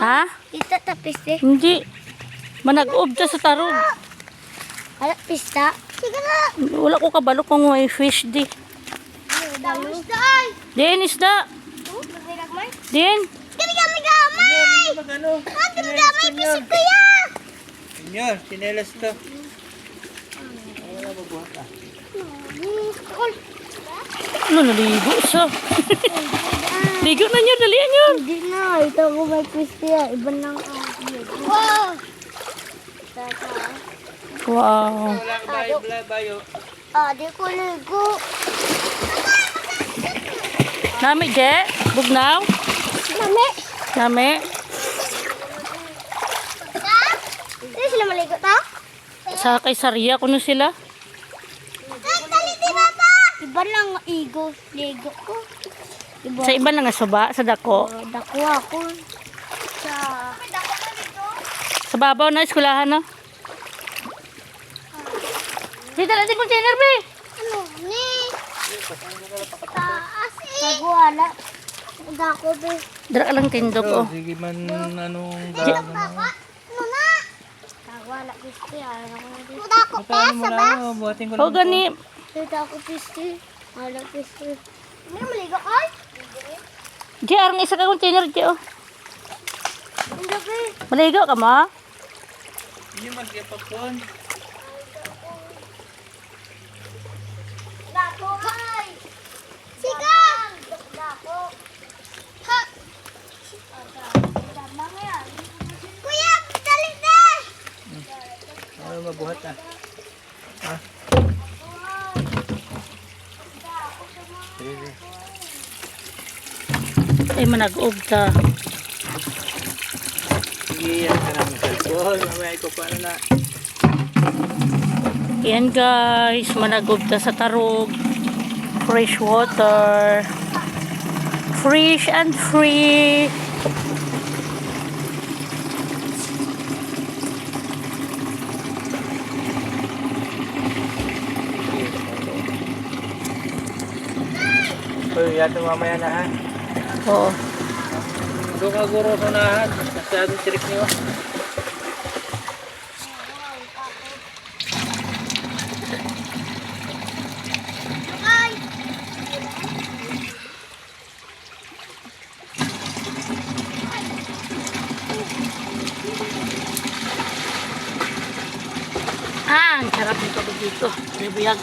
Ha? Ita tapis eh. Hindi. Manag-ob ta sa tarog. Ala, pista. Sige na. Wala ko kabalo kung may fish di. Damos na ay. Din isda. Nagmay. Din. Kani kami gamay. Magano? Kani gamay pisig kuya. Senyor, sinelas to. Ano naligo sa? Ligo na nyo, dalian nyo. Hindi na. Ito ko may pista. Iba nang wow. Wow. Wala ka bayo, bayo. Di ko ligo. Nami, Je? Bugnaw? Mami. Nami? Hindi sila maligo to? Sa kay Saria, kuno sila? Taliti ba pa? Iba lang ligo ko. Iba. Sa iba na nga suba, sa dako. Dako ako. Sa... Sa babaw na eskulahan, no? Dito natin container, be. Ano? Ni? Taas eh. Nagwala. Dako ba? Dara ka lang tindog, oh. Sige man, anong Ano na? Nagwala pisti. Dako pa sa ba? Buhatin ko O, gani. Dako pisti. Wala pisti. Hindi na maligo ay? Je, arang isa ka container, Je, oh. Hindi ba? Maligo ka, ma? Hindi mag-ipapon. Dako ay! Sigang! Dako. Ha! Kuya, dali na! Ano mabuhat ah. Ha? Sige. Ay, manag-og ta. Sige, yan ka namin cellphone. Mamaya ko paano na. Yan, guys. Manag-og ta sa tarog. Fresh water. Fresh and free. Uy, yato mamaya na ha. Oo. Doon ka guro sa unahan. Masyadong tirik niyo. Ah, ang sarap nito dito. May buyag.